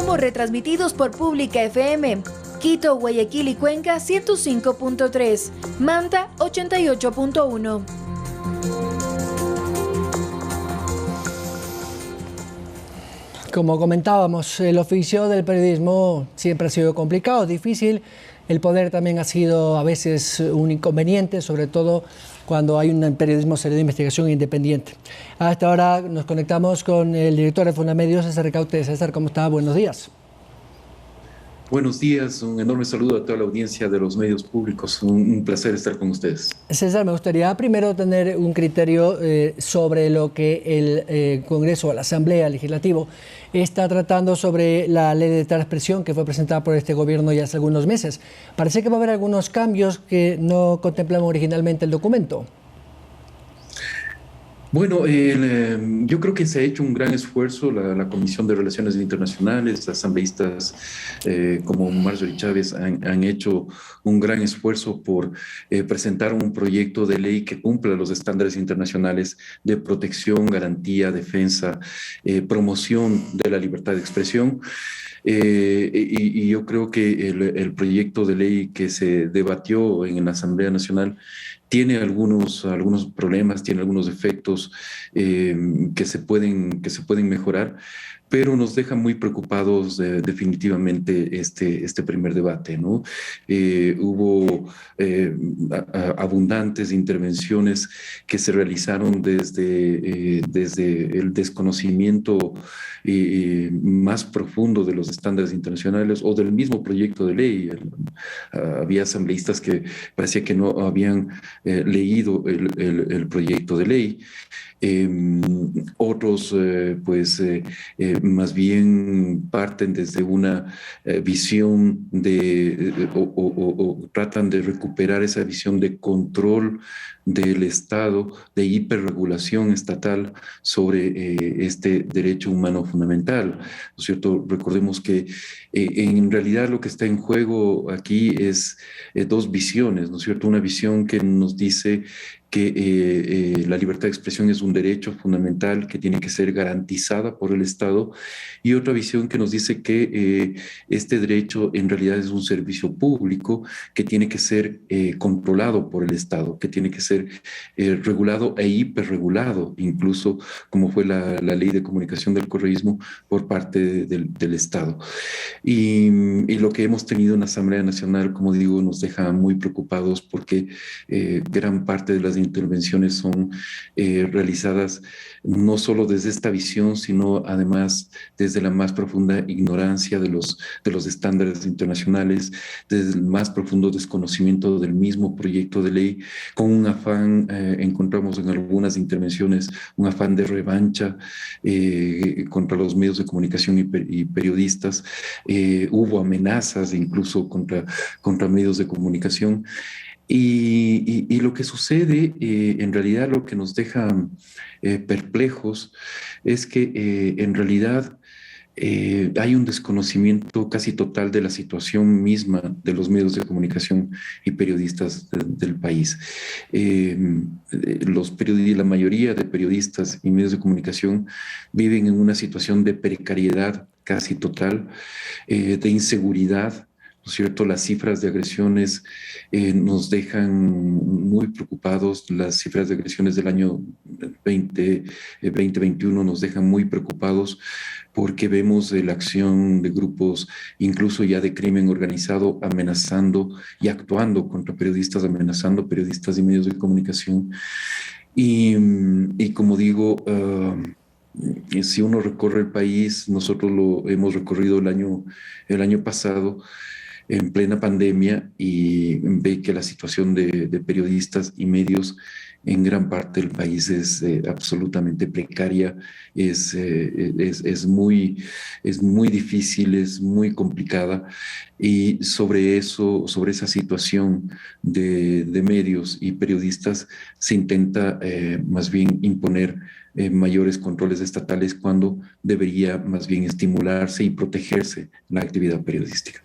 Somos retransmitidos por Pública FM. Quito, Guayaquil y Cuenca 105.3. Manta 88.1. Como comentábamos, el oficio del periodismo siempre ha sido complicado, difícil. El poder también ha sido a veces un inconveniente, sobre todo cuando hay un periodismo serio de investigación independiente. A esta hora nos conectamos con el director de Fundamedios, César Ricaurte. César, ¿cómo está? Buenos días. Buenos días, un enorme saludo a toda la audiencia de los medios públicos. Un placer estar con ustedes. César, me gustaría primero tener un criterio sobre lo que el Congreso, la Asamblea Legislativa, está tratando sobre la ley de libertad de expresión que fue presentada por este gobierno ya hace algunos meses. Parece que va a haber algunos cambios que no contemplaban originalmente el documento. Bueno, yo creo que se ha hecho un gran esfuerzo, la Comisión de Relaciones Internacionales, asambleístas como Marjorie Chávez han hecho un gran esfuerzo por presentar un proyecto de ley que cumpla los estándares internacionales de protección, garantía, defensa, promoción de la libertad de expresión. Y yo creo que el proyecto de ley que se debatió en la Asamblea Nacional tiene algunos problemas, tiene algunos efectos que se pueden mejorar, pero nos deja muy preocupados definitivamente este primer debate, ¿no? Hubo abundantes intervenciones que se realizaron desde el desconocimiento más profundo de los estándares internacionales o del mismo proyecto de ley. Había asambleístas que parecía que no habían leído el proyecto de ley. Otros más bien parten desde una visión o tratan de recuperar esa visión de control del Estado, de hiperregulación estatal sobre este derecho humano fundamental, ¿no es cierto? Recordemos que en realidad lo que está en juego aquí es dos visiones, ¿no es cierto? Una visión que nos dice que la libertad de expresión es un derecho fundamental que tiene que ser garantizada por el Estado, y otra visión que nos dice que este derecho en realidad es un servicio público que tiene que ser controlado por el Estado, que tiene que ser regulado e hiperregulado, incluso como fue la ley de comunicación del correísmo por parte del Estado. Y lo que hemos tenido en la Asamblea Nacional, como digo, nos deja muy preocupados porque gran parte de las intervenciones son realizadas no solo desde esta visión, sino además desde la más profunda ignorancia de los estándares internacionales, desde el más profundo desconocimiento del mismo proyecto de ley, con un afán, encontramos en algunas intervenciones, un afán de revancha contra los medios de comunicación y periodistas. Hubo amenazas incluso contra medios de comunicación. Y lo que sucede, en realidad lo que nos deja perplejos es que en realidad hay un desconocimiento casi total de la situación misma de los medios de comunicación y periodistas del país. La mayoría de periodistas y medios de comunicación viven en una situación de precariedad casi total, de inseguridad, ¿no es cierto? Las cifras de agresiones nos dejan muy preocupados. Las cifras de agresiones del año 2021 nos dejan muy preocupados porque vemos la acción de grupos, incluso ya de crimen organizado, amenazando y actuando contra periodistas, amenazando periodistas y medios de comunicación. Y como digo, si uno recorre el país, nosotros lo hemos recorrido el año pasado, en plena pandemia, y ve que la situación de periodistas y medios en gran parte del país es absolutamente precaria, es muy difícil, es muy complicada, y sobre esa situación de medios y periodistas se intenta más bien imponer mayores controles estatales cuando debería más bien estimularse y protegerse la actividad periodística.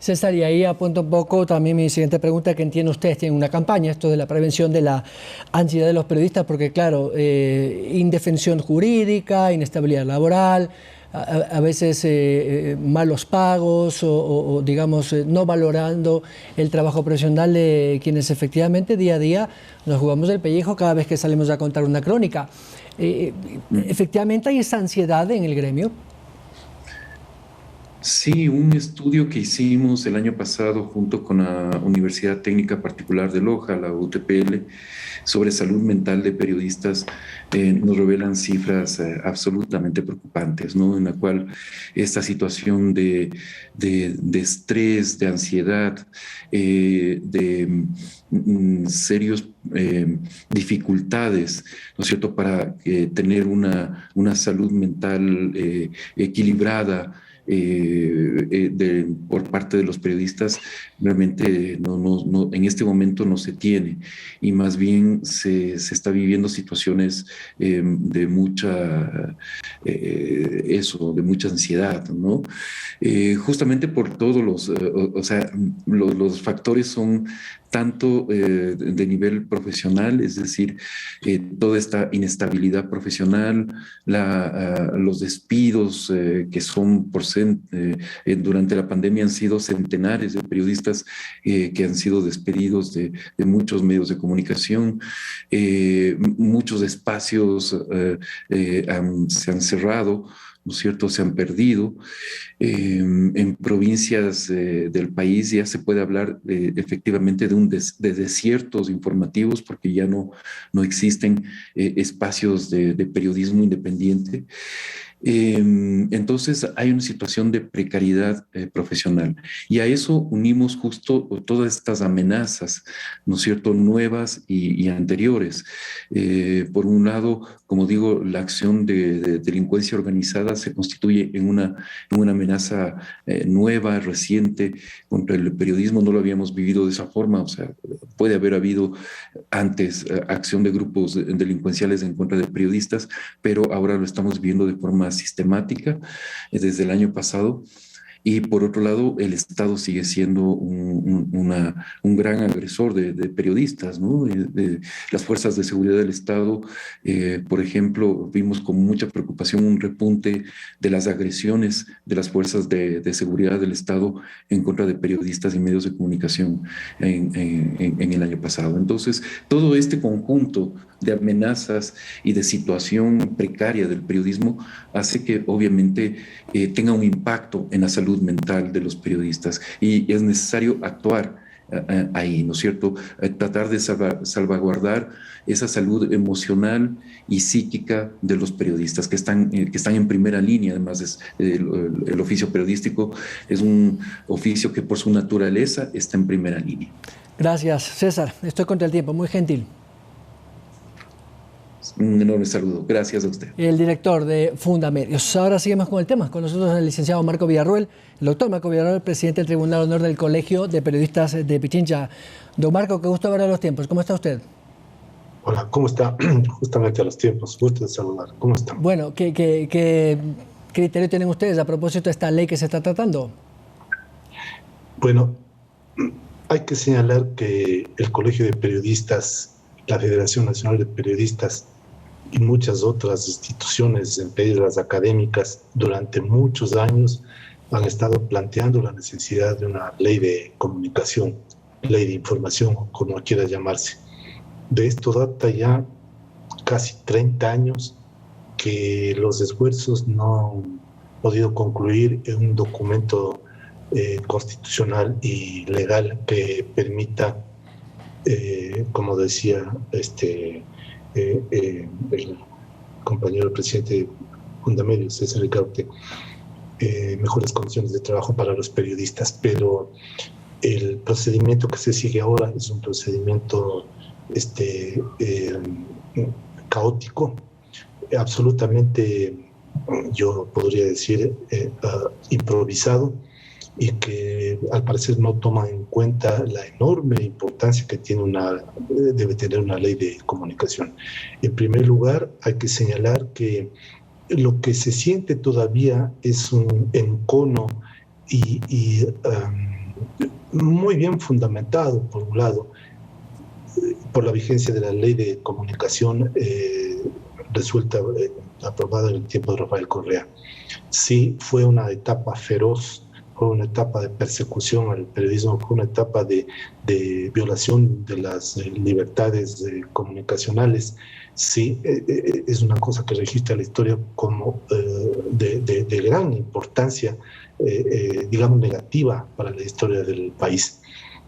César, y ahí apunta un poco también mi siguiente pregunta, que entiendo ustedes tienen una campaña, esto de la prevención de la ansiedad de los periodistas, porque claro, indefensión jurídica, inestabilidad laboral, a veces malos pagos o digamos, no valorando el trabajo profesional de quienes efectivamente día a día nos jugamos el pellejo cada vez que salimos a contar una crónica. Efectivamente hay esa ansiedad en el gremio. Sí, un estudio que hicimos el año pasado junto con la Universidad Técnica Particular de Loja, la UTPL, sobre salud mental de periodistas, nos revelan cifras absolutamente preocupantes, ¿no? En la cual esta situación de estrés, de ansiedad, serios dificultades, ¿no es cierto?, para tener una salud mental equilibrada, por parte de los periodistas, realmente en este momento no se tiene, y más bien se está viviendo situaciones de mucha de mucha ansiedad, ¿no? Justamente por todos los factores son tanto de nivel profesional, es decir, toda esta inestabilidad profesional, los despidos que son durante la pandemia han sido centenares de periodistas que han sido despedidos de muchos medios de comunicación, muchos espacios se han cerrado, ¿no es cierto?, se han perdido. En provincias del país ya se puede hablar efectivamente de desiertos informativos, porque ya no existen espacios de periodismo independiente. Entonces hay una situación de precariedad profesional, y a eso unimos justo todas estas amenazas, ¿no es cierto?, nuevas y anteriores. Por un lado, como digo, la acción de delincuencia organizada se constituye en una amenaza nueva, reciente, contra el periodismo. No lo habíamos vivido de esa forma. O sea, puede haber habido antes acción de grupos delincuenciales en contra de periodistas, pero ahora lo estamos viviendo de forma sistemática desde el año pasado. Y por otro lado, el Estado sigue siendo un gran agresor de periodistas, ¿no? Las fuerzas de seguridad del Estado, por ejemplo, vimos con mucha preocupación un repunte de las agresiones de las fuerzas de seguridad del Estado en contra de periodistas y medios de comunicación en el año pasado. Entonces, todo este conjunto de amenazas y de situación precaria del periodismo hace que obviamente tenga un impacto en la salud mental de los periodistas, y es necesario actuar ahí, ¿no es cierto? Tratar de salvaguardar esa salud emocional y psíquica de los periodistas que están en primera línea. Además, el oficio periodístico es un oficio que por su naturaleza está en primera línea. Gracias, César. Estoy contra el tiempo, muy gentil. Un enorme saludo. Gracias a usted. El director de Fundamedios. Ahora seguimos con el tema. Con nosotros el licenciado Marco Villarroel, el doctor Marco Villarroel, presidente del Tribunal de Honor del Colegio de Periodistas de Pichincha. Don Marco, qué gusto ver a los tiempos. ¿Cómo está usted? Hola, ¿cómo está? Justamente a los tiempos. Gusto de saludar. ¿Cómo está? Bueno, ¿qué criterio tienen ustedes a propósito de esta ley que se está tratando? Bueno, hay que señalar que el Colegio de Periodistas, la Federación Nacional de Periodistas y muchas otras instituciones, entre ellas las académicas, durante muchos años han estado planteando la necesidad de una ley de comunicación, ley de información, como quiera llamarse. De esto data ya casi 30 años que los esfuerzos no han podido concluir en un documento constitucional y legal que permita, como decía el compañero presidente de Fundamedios, César Ricaurte, mejores condiciones de trabajo para los periodistas. Pero el procedimiento que se sigue ahora es un procedimiento caótico, absolutamente, yo podría decir, improvisado, y que al parecer no toma en cuenta la enorme importancia que debe tener una ley de comunicación. En primer lugar, hay que señalar que lo que se siente todavía es un encono y muy bien fundamentado, por un lado, por la vigencia de la ley de comunicación resuelta, aprobada en el tiempo de Rafael Correa. Sí, fue una etapa feroz, fue una etapa de persecución al periodismo, fue una etapa de violación de las libertades comunicacionales. Sí, es una cosa que registra la historia como de gran importancia, digamos, negativa para la historia del país.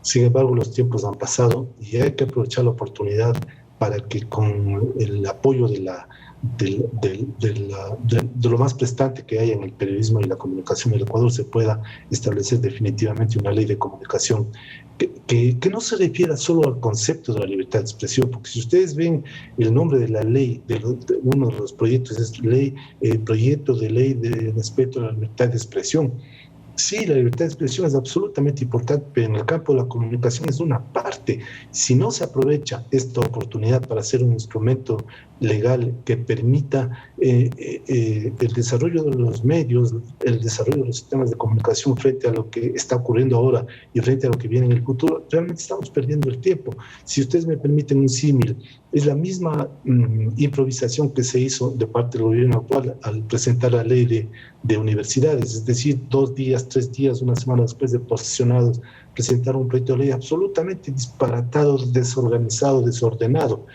Sin embargo, los tiempos han pasado y hay que aprovechar la oportunidad para que con el apoyo de lo más prestante que hay en el periodismo y la comunicación en el Ecuador se pueda establecer definitivamente una ley de comunicación que no se refiera solo al concepto de la libertad de expresión, porque si ustedes ven el nombre de la ley, uno de los proyectos es proyecto de ley de respeto a la libertad de expresión. Sí, la libertad de expresión es absolutamente importante, pero en el campo de la comunicación es una parte. Si no se aprovecha esta oportunidad para hacer un instrumento legal que permita el desarrollo de los medios, el desarrollo de los sistemas de comunicación frente a lo que está ocurriendo ahora y frente a lo que viene en el futuro, realmente estamos perdiendo el tiempo. Si ustedes me permiten un símil, es la misma improvisación que se hizo de parte del gobierno actual al presentar la ley de universidades, es decir, 2 días, 3 días, una semana después de posesionados, presentar un proyecto de ley absolutamente disparatado, desorganizado, desordenado.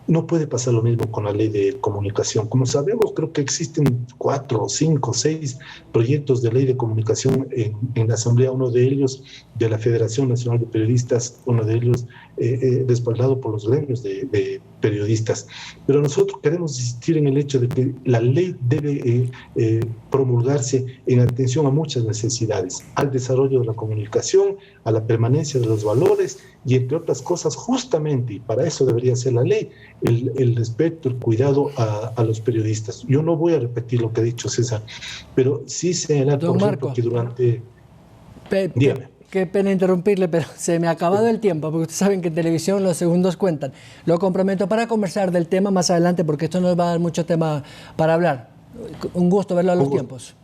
No puede pasar lo mismo con la ley de comunicación. Como sabemos, creo que existen 4, 5, 6 proyectos de ley de comunicación en la Asamblea, uno de ellos de la Federación Nacional de Periodistas, uno de ellos respaldado por los gremios de periodistas. Pero nosotros queremos insistir en el hecho de que la ley debe promulgarse en atención a muchas necesidades, al desarrollo de la comunicación, a la permanencia de los valores y, entre otras cosas, justamente, y para eso debería ser la ley, el respeto, el cuidado a los periodistas. Yo no voy a repetir lo que ha dicho César, pero sí señalar, por ejemplo, que durante... Dígame. Qué pena interrumpirle, pero se me ha acabado el tiempo, porque ustedes saben que en televisión los segundos cuentan. Lo comprometo para conversar del tema más adelante, porque esto nos va a dar mucho tema para hablar. Un gusto verlo a los tiempos.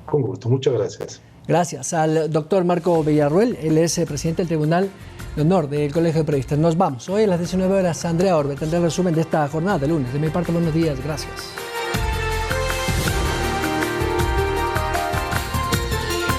Con gusto, muchas gracias. Gracias al doctor Marco Villarruel, él es presidente del Tribunal de Honor del Colegio de Periodistas. Nos vamos. Hoy a las 19 horas, Andrea Orbe tendrá el resumen de esta jornada de lunes. De mi parte, buenos días. Gracias.